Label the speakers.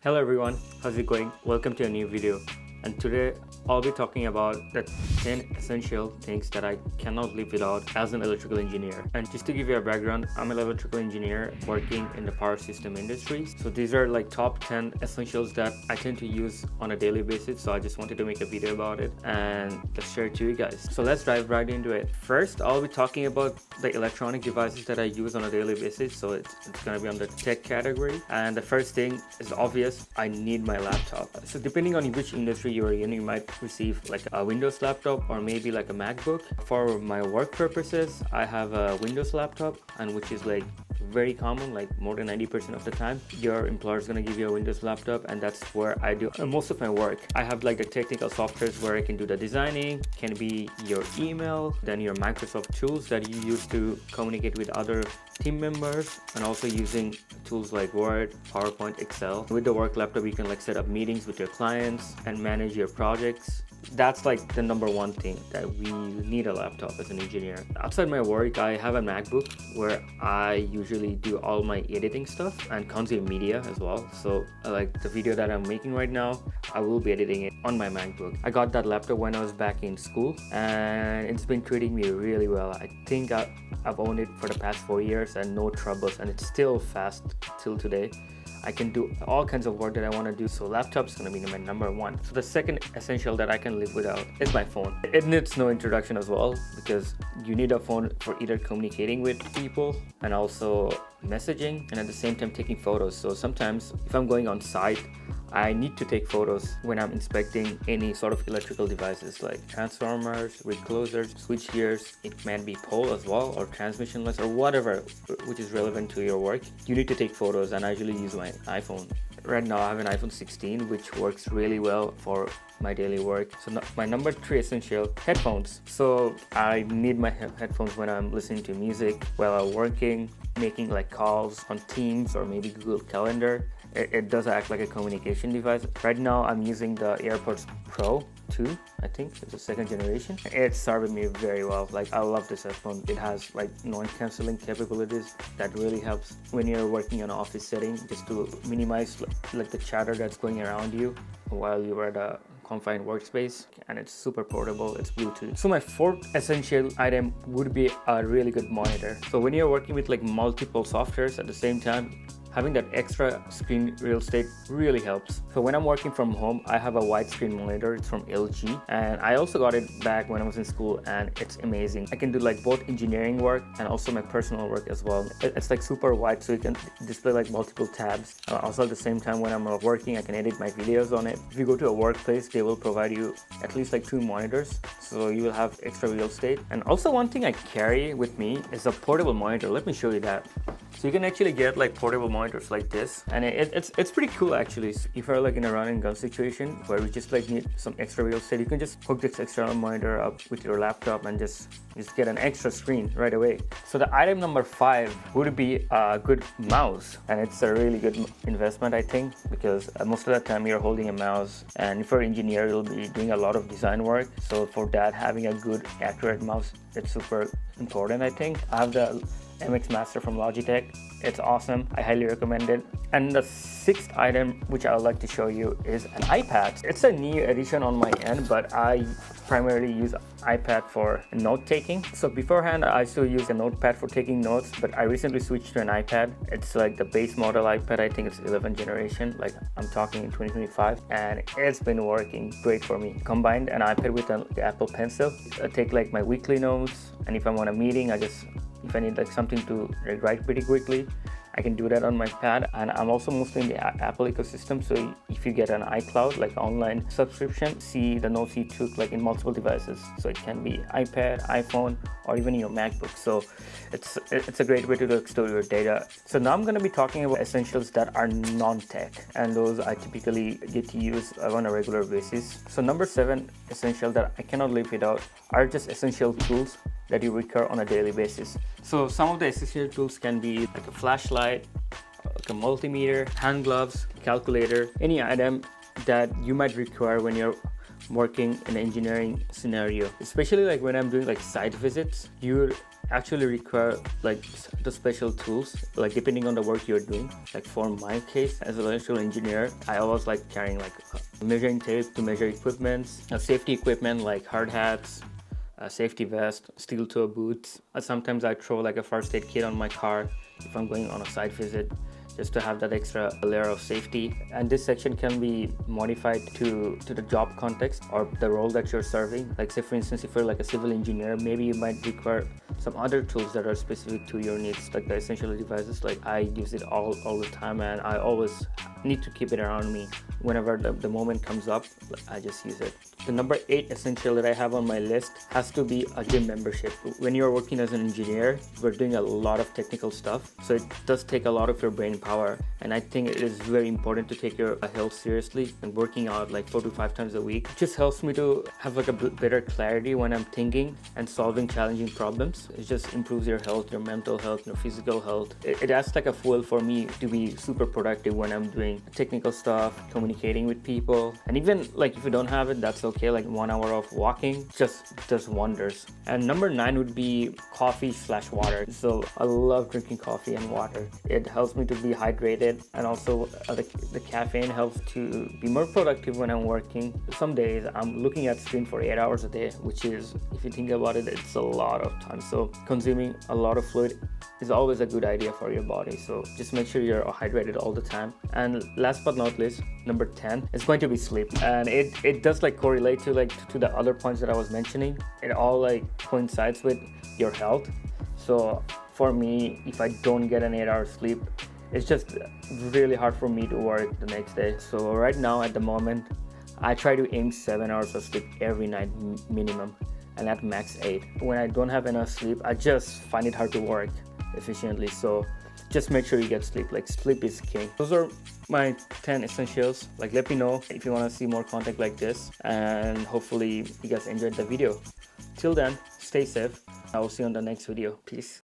Speaker 1: Hello everyone, how's it going? Welcome to a new video. And today I'll be talking about the 10 essential things that I cannot live without as an electrical engineer. And just to give you a background, I'm an electrical engineer working in the power system industry. So these are like top 10 essentials that I tend to use on a daily basis. So I just wanted to make a video about it and just share it to you guys. So let's dive right into it. First, I'll be talking about the electronic devices that I use on a daily basis. So it's gonna be on the tech category. And the first thing is obvious, I need my laptop. So depending on which industry you're in, you might receive like a Windows laptop or maybe like a MacBook. For my work purposes, I have a Windows laptop, and which is like very common, like more than 90% of the time your employer is going to give you a Windows laptop, and that's where I do most of my work. I have like the technical softwares where I can do the designing, can be your email, then your Microsoft tools that you use to communicate with other team members, and also using tools like Word, PowerPoint, Excel. With the work laptop, you can like set up meetings with your clients and manage your projects. That's like the number one thing that we need a laptop as an engineer. Outside my work, I have a MacBook where I usually do all my editing stuff and consume media as well. So like the video that I'm making right now, I will be editing it on my MacBook. I got that laptop when I was back in school, and it's been treating me really well. I think I've owned it for the past 4 years and no troubles, and it's still fast till today. I can do all kinds of work that I want to do, so laptop's going to be my number one. So the second essential that I can live without is my phone. It needs no introduction as well, because you need a phone for either communicating with people and also messaging, and at the same time taking photos. So sometimes if I'm going on site, I need to take photos when I'm inspecting any sort of electrical devices like transformers, reclosers, switch gears. It can be pole as well, or transmission lines, or whatever which is relevant to your work. You need to take photos, and I usually use my iPhone. Right now I have an iPhone 16, which works really well for my daily work. So my number 3 essential, headphones. So I need my headphones when I'm listening to music, while I'm working, making like calls on Teams or maybe Google Calendar. It does act like a communication device. Right now I'm using the AirPods Pro 2, I think it's the second generation. It served me very well. Like, I love this headphone. It has like noise cancelling capabilities that really helps when you're working in an office setting, just to minimize like the chatter that's going around you while you're at a confined workspace. And it's super portable, it's Bluetooth. So my fourth essential item would be a really good monitor. So when you're working with like multiple softwares at the same time, having that extra screen real estate really helps. So when I'm working from home, I have a widescreen monitor. It's from LG, and I also got it back when I was in school, and it's amazing. I can do like both engineering work and also my personal work as well. It's like super wide, so you can display like multiple tabs. Also at the same time, when I'm working, I can edit my videos on it. If you go to a workplace, they will provide you at least like 2 monitors, so you will have extra real estate. And also one thing I carry with me is a portable monitor. Let me show you that. So you can actually get like portable monitors like this, and it's pretty cool actually. So if you're like in a run and gun situation where you just like need some extra real estate, you can just hook this external monitor up with your laptop and just get an extra screen right away. So the item number 5 would be a good mouse, and it's a really good investment, I think, because most of the time you're holding a mouse, and if you're an engineer, you'll be doing a lot of design work. So for that, having a good accurate mouse, it's super important, I think. I have the MX Master from Logitech. It's awesome. I highly recommend it. And the 6th item which I would like to show you is an iPad. It's a new addition on my end, but I primarily use iPad for note taking. So beforehand, I still use a notepad for taking notes, but I recently switched to an iPad. It's like the base model iPad. I think it's 11th generation, like I'm talking in 2025, and it's been working great for me. Combined an iPad with an Apple Pencil, I take like my weekly notes, and if I'm on a meeting, if I need like something to write pretty quickly, I can do that on my pad. And I'm also mostly in the Apple ecosystem, so if you get an iCloud like online subscription, see the notes you took like in multiple devices. So it can be iPad, iPhone, or even your MacBook. So it's a great way to store your data. So now I'm going to be talking about essentials that are non-tech, and those I typically get to use on a regular basis. So number 7 essential that I cannot live without are just essential tools that you recur on a daily basis. So some of the essential tools can be like a flashlight, like a multimeter, hand gloves, calculator, any item that you might require when you're working in an engineering scenario. Especially like when I'm doing like site visits, you actually require like the special tools, like depending on the work you're doing. Like for my case as an electrical engineer, I always like carrying like measuring tape to measure equipments, safety equipment like hard hats, safety vest, steel toe boots. Sometimes I throw like a first aid kit on my car if I'm going on a site visit, just to have that extra layer of safety. And this section can be modified to the job context or the role that you're serving. Like say for instance, if you're like a civil engineer, maybe you might require some other tools that are specific to your needs, like the essential devices. Like I use it all the time, and I always need to keep it around me. Whenever the moment comes up, I just use it. The number 8 essential that I have on my list has to be a gym membership. When you're working as an engineer, we're doing a lot of technical stuff, so it does take a lot of your brain power, and I think it is very important to take your health seriously, and working out like 4 to 5 times a week just helps me to have like a better clarity when I'm thinking and solving challenging problems. It just improves your health, your mental health, your physical health. It acts like a fuel for me to be super productive when I'm doing technical stuff, communicating with people. And even like if you don't have it, that's okay. Like 1 hour of walking just does wonders. And number 9 would be coffee/water. So I love drinking coffee and water. It helps me to be hydrated, and also the caffeine helps to be more productive when I'm working. Some days I'm looking at screen for 8 hours a day, which is, if you think about it, it's a lot of time. So consuming a lot of fluid is always a good idea for your body. So just make sure you're hydrated all the time. And last but not least, number 10 is going to be sleep. And it does like correlate to the other points that I was mentioning. It all like coincides with your health. So for me, if I don't get an 8-hour sleep, it's just really hard for me to work the next day. So right now at the moment, I try to aim 7 hours of sleep every night minimum, and at max 8. When I don't have enough sleep, I just find it hard to work efficiently. So just make sure you get sleep. Like sleep is king. Those are my 10 essentials. Like let me know if you want to see more content like this, and hopefully you guys enjoyed the video. Till then, stay safe. I will see you on the next video. Peace.